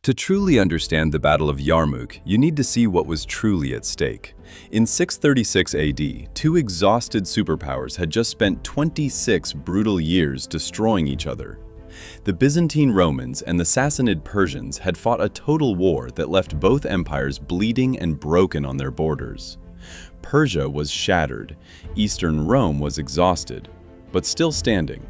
To truly understand the Battle of Yarmouk, you need to see what was truly at stake. In 636 AD, two exhausted superpowers had just spent 26 brutal years destroying each other. The Byzantine Romans and the Sassanid Persians had fought a total war that left both empires bleeding and broken on their borders. Persia was shattered, Eastern Rome was exhausted, but still standing.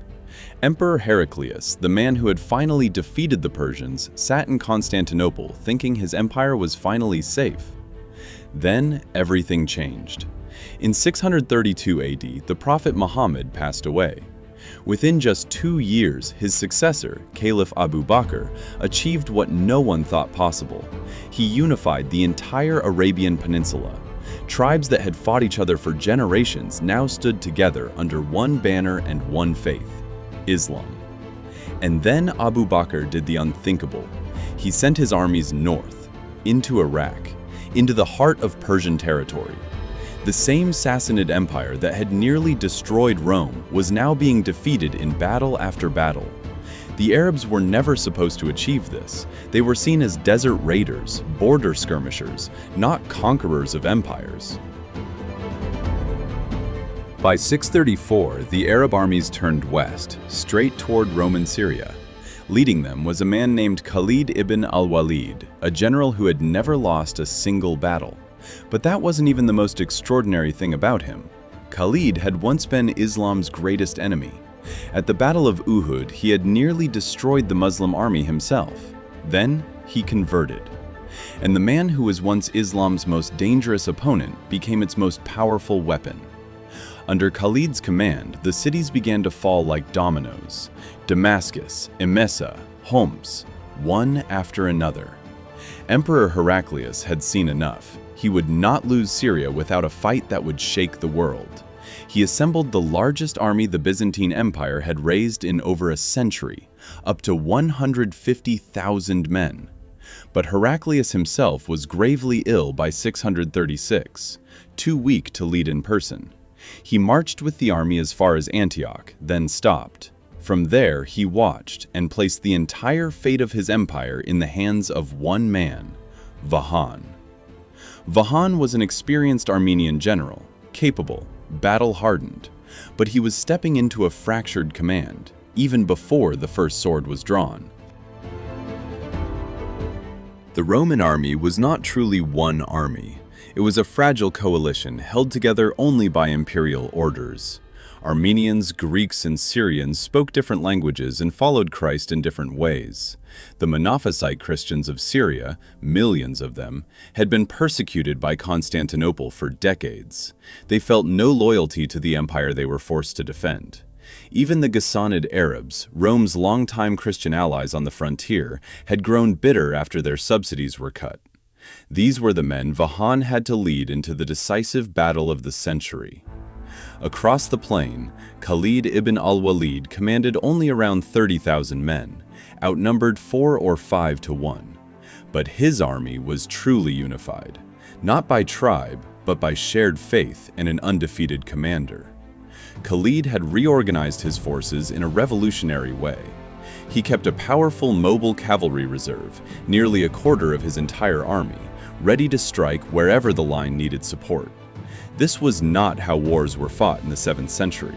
Emperor Heraclius, the man who had finally defeated the Persians, sat in Constantinople thinking his empire was finally safe. Then everything changed. In 632 AD, the Prophet Muhammad passed away. Within just 2 years, his successor, Caliph Abu Bakr, achieved what no one thought possible. He unified the entire Arabian Peninsula. Tribes that had fought each other for generations now stood together under one banner and one faith: Islam. And then Abu Bakr did the unthinkable. He sent his armies north, into Iraq, into the heart of Persian territory. The same Sassanid Empire that had nearly destroyed Rome was now being defeated in battle after battle. The Arabs were never supposed to achieve this. They were seen as desert raiders, border skirmishers, not conquerors of empires. By 634, the Arab armies turned west, straight toward Roman Syria. Leading them was a man named Khalid ibn al-Walid, a general who had never lost a single battle. But that wasn't even the most extraordinary thing about him. Khalid had once been Islam's greatest enemy. At the Battle of Uhud, he had nearly destroyed the Muslim army himself. Then he converted. And the man who was once Islam's most dangerous opponent became its most powerful weapon. Under Khalid's command, the cities began to fall like dominoes. Damascus, Emesa, Homs, one after another. Emperor Heraclius had seen enough. He would not lose Syria without a fight that would shake the world. He assembled the largest army the Byzantine Empire had raised in over a century, up to 150,000 men. But Heraclius himself was gravely ill by 636, too weak to lead in person. He marched with the army as far as Antioch, then stopped. From there, he watched and placed the entire fate of his empire in the hands of one man, Vahan. Vahan was an experienced Armenian general, capable, battle-hardened, but he was stepping into a fractured command, even before the first sword was drawn. The Roman army was not truly one army. It was a fragile coalition held together only by imperial orders. Armenians, Greeks, and Syrians spoke different languages and followed Christ in different ways. The Monophysite Christians of Syria, millions of them, had been persecuted by Constantinople for decades. They felt no loyalty to the empire they were forced to defend. Even the Ghassanid Arabs, Rome's longtime Christian allies on the frontier, had grown bitter after their subsidies were cut. These were the men Vahan had to lead into the decisive battle of the century. Across the plain, Khalid ibn al-Walid commanded only around 30,000 men, outnumbered 4 or 5 to 1. But his army was truly unified, not by tribe, but by shared faith and an undefeated commander. Khalid had reorganized his forces in a revolutionary way. He kept a powerful mobile cavalry reserve, nearly a quarter of his entire army, ready to strike wherever the line needed support. This was not how wars were fought in the 7th century.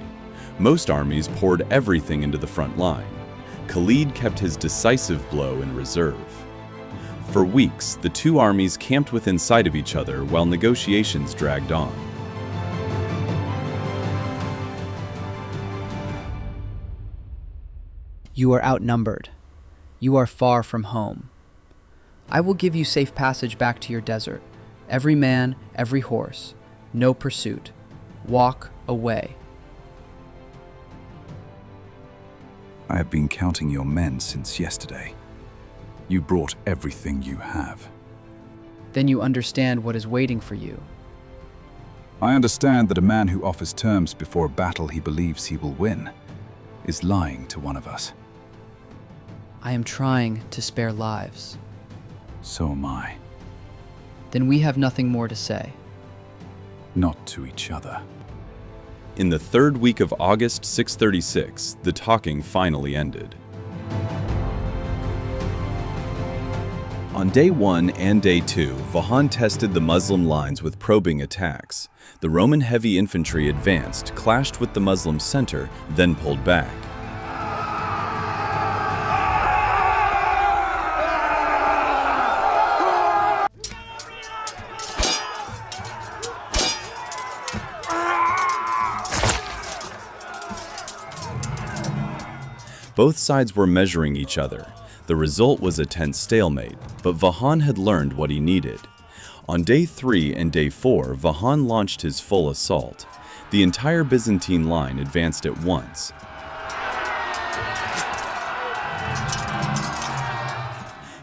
Most armies poured everything into the front line. Khalid kept his decisive blow in reserve. For weeks, the two armies camped within sight of each other while negotiations dragged on. You are outnumbered. You are far from home. I will give you safe passage back to your desert. Every man, every horse. No pursuit. Walk away. I have been counting your men since yesterday. You brought everything you have. Then you understand what is waiting for you. I understand that a man who offers terms before a battle he believes he will win is lying to one of us. I am trying to spare lives. So am I. Then we have nothing more to say. Not to each other. In the 3rd week of August 636, the talking finally ended. On day 1 and day 2, Vahan tested the Muslim lines with probing attacks. The Roman heavy infantry advanced, clashed with the Muslim center, then pulled back. Both sides were measuring each other. The result was a tense stalemate, but Vahan had learned what he needed. On day 3 and day 4, Vahan launched his full assault. The entire Byzantine line advanced at once.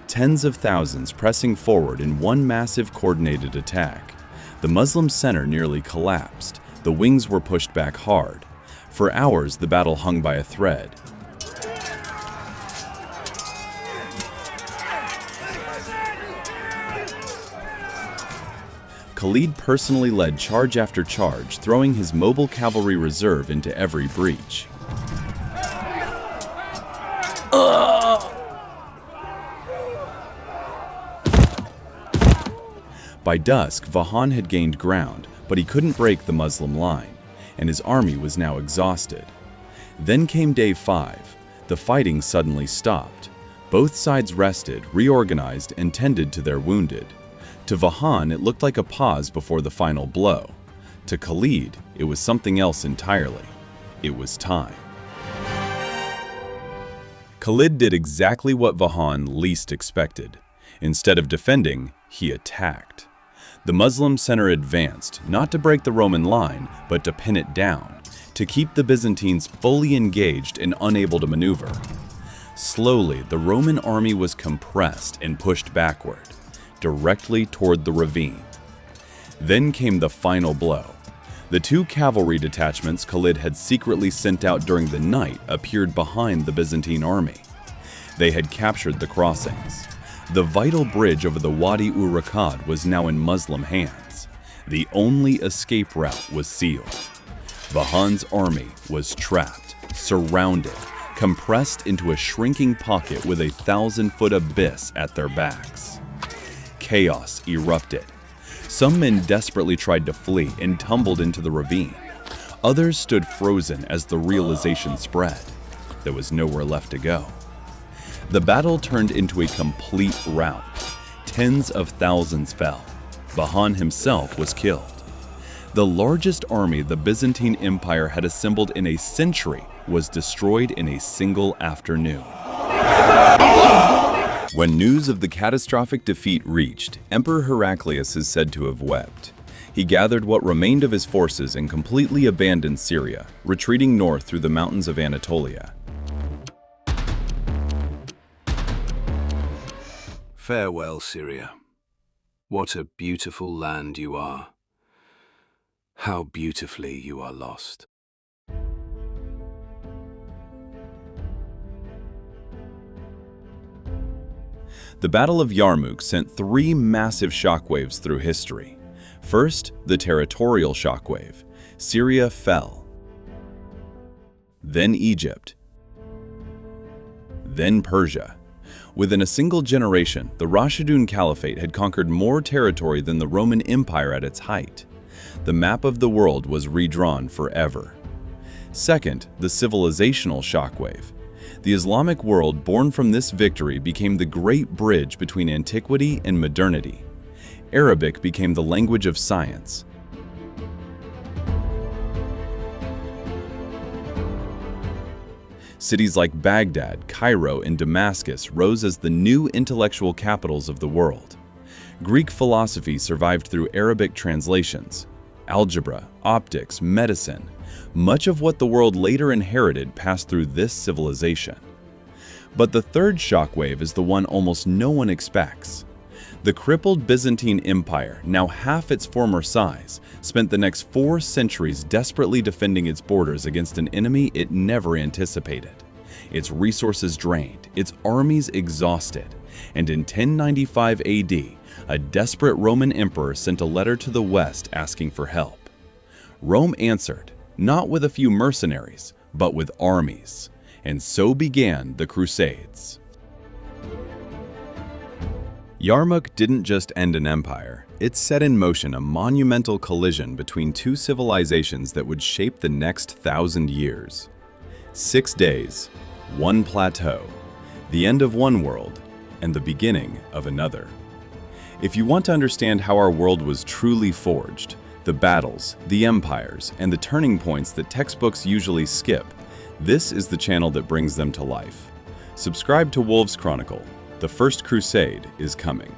Tens of thousands pressing forward in one massive coordinated attack. The Muslim center nearly collapsed. The wings were pushed back hard. For hours, the battle hung by a thread. Khalid personally led charge after charge, throwing his mobile cavalry reserve into every breach. By dusk, Vahan had gained ground, but he couldn't break the Muslim line, and his army was now exhausted. Then came day 5. The fighting suddenly stopped. Both sides rested, reorganized, and tended to their wounded. To Vahan, it looked like a pause before the final blow. To Khalid, it was something else entirely. It was time. Khalid did exactly what Vahan least expected. Instead of defending, he attacked. The Muslim center advanced, not to break the Roman line, but to pin it down, to keep the Byzantines fully engaged and unable to maneuver. Slowly, the Roman army was compressed and pushed backward, directly toward the ravine. Then came the final blow. The 2 cavalry detachments Khalid had secretly sent out during the night appeared behind the Byzantine army. They had captured the crossings. The vital bridge over the Wadi-ur-Rakad was now in Muslim hands. The only escape route was sealed. Vahan's army was trapped, surrounded, compressed into a shrinking pocket with a 1,000-foot abyss at their backs. Chaos erupted. Some men desperately tried to flee and tumbled into the ravine. Others stood frozen as the realization spread. There was nowhere left to go. The battle turned into a complete rout. Tens of thousands fell. Vahan himself was killed. The largest army the Byzantine Empire had assembled in a century was destroyed in a single afternoon. When news of the catastrophic defeat reached, Emperor Heraclius is said to have wept. He gathered what remained of his forces and completely abandoned Syria, retreating north through the mountains of Anatolia. Farewell, Syria. What a beautiful land you are. How beautifully you are lost. The Battle of Yarmouk sent 3 massive shockwaves through history. First, the territorial shockwave. Syria fell. Then Egypt. Then Persia. Within a single generation, the Rashidun Caliphate had conquered more territory than the Roman Empire at its height. The map of the world was redrawn forever. Second, the civilizational shockwave. The Islamic world born from this victory became the great bridge between antiquity and modernity. Arabic became the language of science. Cities like Baghdad, Cairo, and Damascus rose as the new intellectual capitals of the world. Greek philosophy survived through Arabic translations. Algebra, optics, medicine. Much of what the world later inherited passed through this civilization. But the third shockwave is the one almost no one expects. The crippled Byzantine Empire, now half its former size, spent the next 4 centuries desperately defending its borders against an enemy it never anticipated. Its resources drained, its armies exhausted, and in 1095 AD, a desperate Roman emperor sent a letter to the West asking for help. Rome answered, not with a few mercenaries, but with armies, and so began the Crusades. Yarmouk didn't just end an empire, it set in motion a monumental collision between two civilizations that would shape the next 1,000 years. 6 days, one plateau, the end of one world, and the beginning of another. If you want to understand how our world was truly forged, the battles, the empires, and the turning points that textbooks usually skip, this is the channel that brings them to life. Subscribe to Wolves Chronicle. The First Crusade is coming.